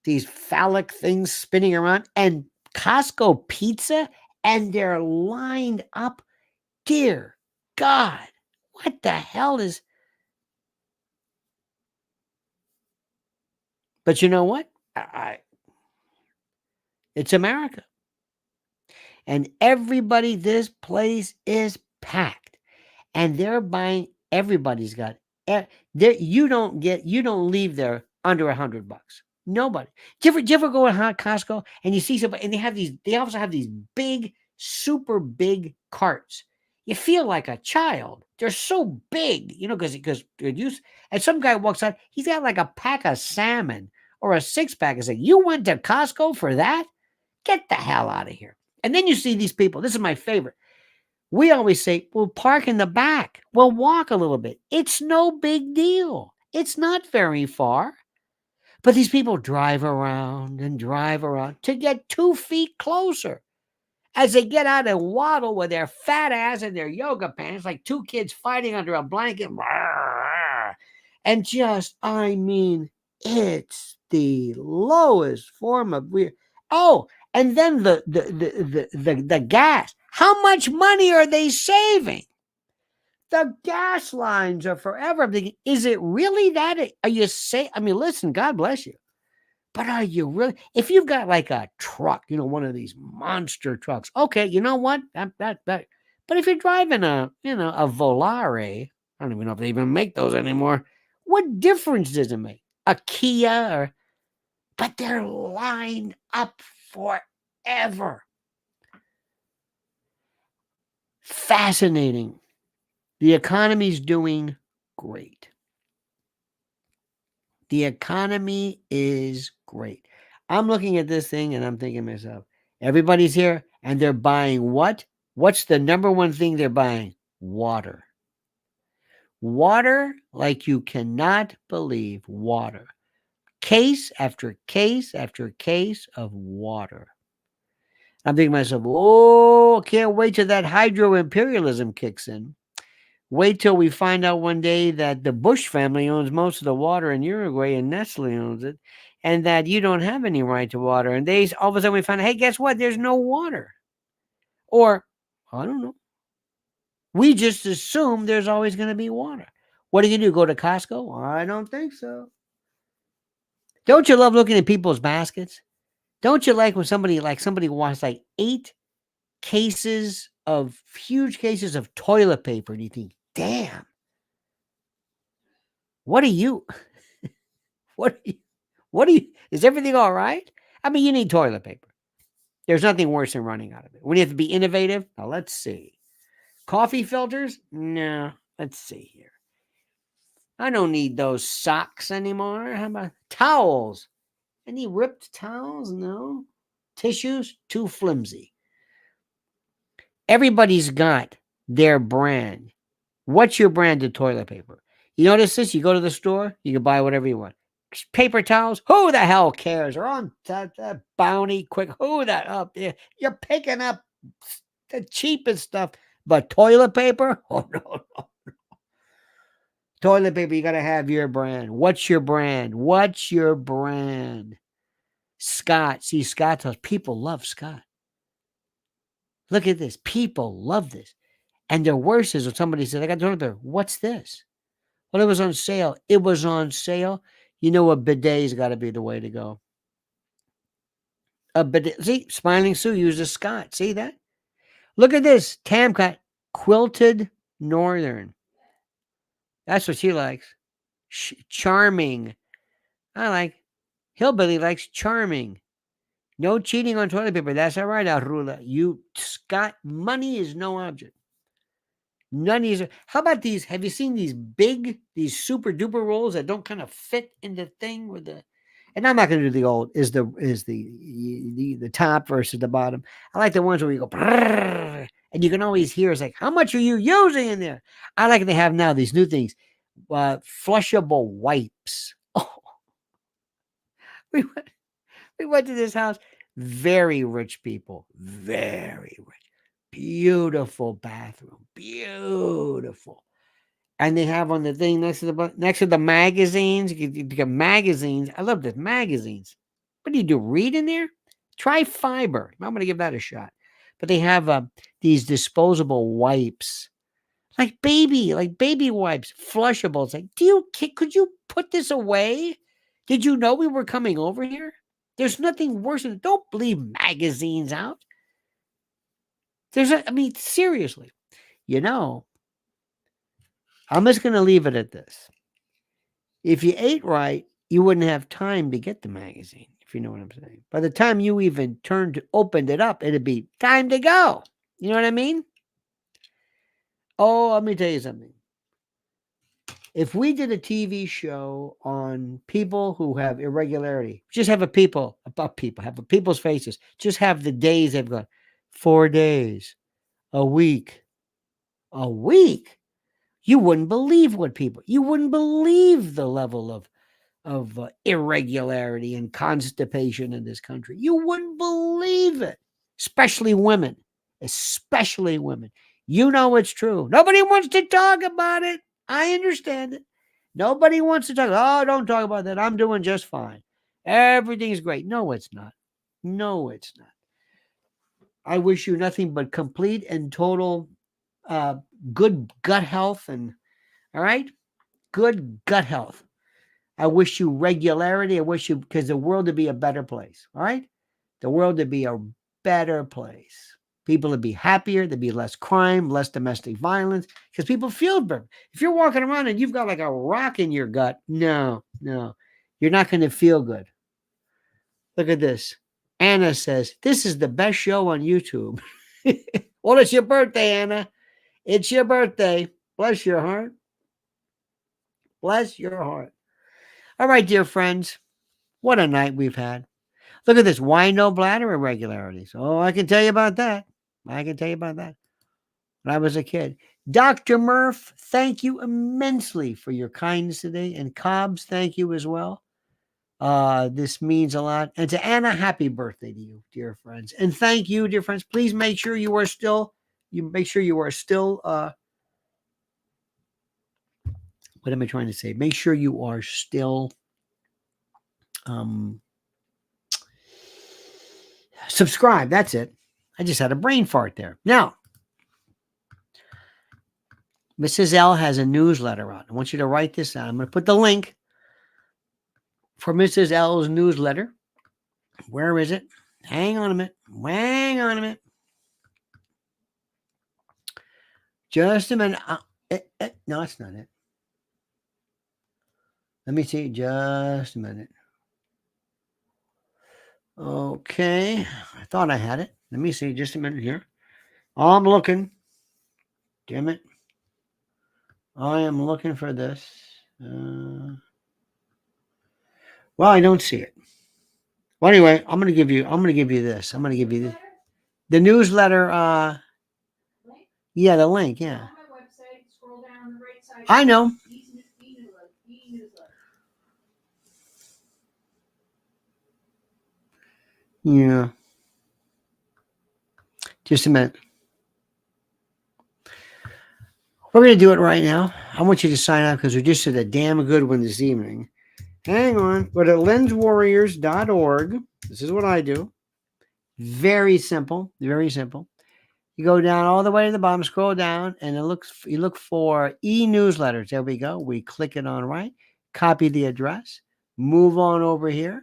these phallic things spinning around, and Costco pizza, and they're lined up. Dear God, what the hell is... But you know what? It's America. And everybody, this place is packed. And they're buying, everybody's got, you don't leave there under $100. Nobody. Do you ever go to Costco and you see somebody, and they also have these big, super big carts. You feel like a child. They're so big, because they're used. And some guy walks out, he's got like a pack of salmon or a 6-pack and say, you went to Costco for that? Get the hell out of here. And then you see these people. This is my favorite. We always say, well, park in the back. Well, walk a little bit. It's no big deal. It's not very far. But these people drive around to get 2 feet closer. As they get out and waddle with their fat ass and their yoga pants, like 2 kids fighting under a blanket. And just, I mean, it's the lowest form of weird. Oh, and then the gas. How much money are they saving? The gas lines are forever. I'm thinking, is it really that? Are you I mean, listen, God bless you. But are you really? If you've got like a truck, one of these monster trucks, okay, you know what? That. But if you're driving a Volare, I don't even know if they even make those anymore. What difference does it make? A Kia but they're lined up forever. Fascinating. The economy's doing great. The economy is great. I'm looking at this thing and I'm thinking to myself, everybody's here and they're buying what? What's the number one thing they're buying? Water. Water like you cannot believe. Water. Case after case after case of water. I'm thinking to myself, oh, can't wait till that hydro imperialism kicks in. Wait till we find out one day that the Bush family owns most of the water in Uruguay and Nestle owns it, and that you don't have any right to water. And all of a sudden we find out, hey, guess what? There's no water. Or, I don't know. We just assume there's always going to be water. What do? Go to Costco? I don't think so. Don't you love looking at people's baskets? Don't you like when somebody wants like 8 cases of huge cases of toilet paper and you think, damn, what are you? What are you? Is everything all right? I mean, you need toilet paper. There's nothing worse than running out of it. When you have to be innovative, now let's see. Coffee filters? No. Let's see here. I don't need those socks anymore. How about towels? Any ripped towels? No. Tissues? Too flimsy. Everybody's got their brand. What's your brand of toilet paper? You notice this? You go to the store, you can buy whatever you want. Paper towels? Who the hell cares? Or on that Bounty, Quick. Who that up? You're picking up the cheapest stuff. But toilet paper? Oh, no. Toilet paper, you got to have your brand. What's your brand? What's your brand? Scott. See, Scott tells people love Scott. Look at this. People love this. And the worst is when somebody says, I got toilet paper. What's this? Well, it was on sale. It was on sale. You know, a bidet's got to be the way to go. A bidet. See, Smiling Sue uses Scott. See that? Look at this. Tamcott. Quilted Northern. That's what she likes. Charming. I like. Hillbilly likes charming. No cheating on toilet paper. That's all right, Arula. You, Scott, money is no object. None of these. How about these? Have you seen these super duper rolls that don't kind of fit in the thing with the? And I'm not going to do the old. Is the top versus the bottom? I like the ones where you go, and you can always hear it's like, how much are you using in there? I like they have now these new things, flushable wipes. Oh, we went to this house. Very rich people, very rich. Beautiful bathroom, beautiful. And they have on the thing next to the magazines. You get magazines. I love this magazines. What do? Read in there? Try fiber. I'm going to give that a shot. But they have these disposable wipes, like baby wipes, flushables. Like, could you put this away? Did you know we were coming over here? There's nothing worse than don't leave magazines out. Seriously, I'm just going to leave it at this. If you ate right, you wouldn't have time to get the magazine, if you know what I'm saying. By the time you even opened it up, it'd be time to go. You know what I mean? Oh, let me tell you something. If we did a TV show on people who have irregularity, just have have people's faces, just have the days they've got. 4 days, a week. You wouldn't believe you wouldn't believe the level of irregularity and constipation in this country. You wouldn't believe it, especially women. You know it's true. Nobody wants to talk about it. I understand it. Nobody wants to talk. Oh, don't talk about that. I'm doing just fine. Everything's great. No, it's not. I wish you nothing but complete and total good gut health. And all right, good gut health. I wish you regularity. I wish you, because the world would be a better place. All right, the world would be a better place. People would be happier. There'd be less crime, less domestic violence, because people feel better. If you're walking around and you've got like a rock in your gut, no, you're not going to feel good. Look at this. Anna says, this is the best show on YouTube. Well, it's your birthday, Anna. It's your birthday. Bless your heart. Bless your heart. All right, dear friends. What a night we've had. Look at this. Why no bladder irregularities? Oh, I can tell you about that. When I was a kid. Dr. Murph, thank you immensely for your kindness today. And Cobbs, thank you as well. This means a lot. And to Anna, happy birthday to you, dear friends. And thank you, dear friends. Please make sure you are still, what am I trying to say? Make sure you are still subscribe. That's it. I just had a brain fart there. Now, Mrs. L has a newsletter out. I want you to write this down. I'm going to put the link for Mrs. L's newsletter. Where is it? Hang on a minute. Just a minute. No, it's not it. Let me see. Just a minute. Okay. I thought I had it. Let me see. Just a minute here. I'm looking. Damn it. I am looking for this. Well, I don't see it. Well, anyway, I'm gonna give you this. I'm gonna give you the newsletter. Yeah, the link. Yeah. I know. Yeah. Just a minute. We're going to do it right now. I want you to sign up because we just did a damn good one this evening. Hang on. Go to lenswarriors.org. This is what I do. Very simple. Very simple. You go down all the way to the bottom, scroll down, and you look for e-newsletters. There we go. We click it on right. Copy the address. Move on over here.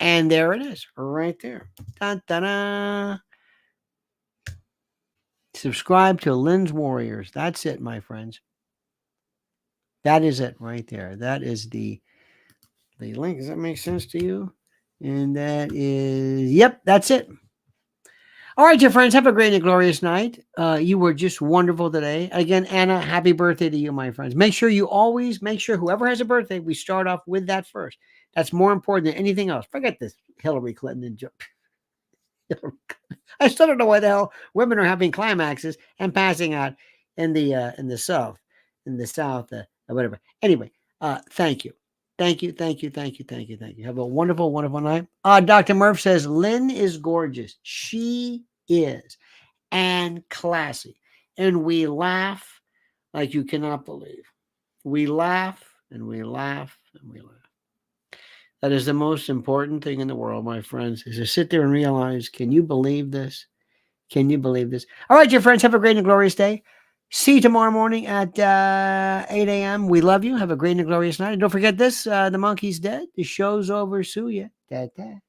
And there it is. Right there. Dun, dun, dun. Subscribe to Lens Warriors. That's it, my friends. That is it right there. That is the link. Does that make sense to you? And that is, yep, that's it. All right, dear friends, have a great and glorious night. You were just wonderful today. Again, Anna, happy birthday to you, my friends. Make sure whoever has a birthday, we start off with that first. That's more important than anything else. Forget this Hillary Clinton and Joe. I still don't know why the hell women are having climaxes and passing out in the South, whatever. Anyway, thank you. Thank you. Have a wonderful, wonderful night. Dr. Murph says Lynn is gorgeous. She is, and classy. And we laugh like you cannot believe. We laugh and we laugh and we laugh. That is the most important thing in the world, my friends, is to sit there and realize, can you believe this? Can you believe this? All right, your friends, have a great and glorious day. See you tomorrow morning at 8 a.m. We love you. Have a great and glorious night. And don't forget this, the monkey's dead. The show's over. Sue ya. Da, da.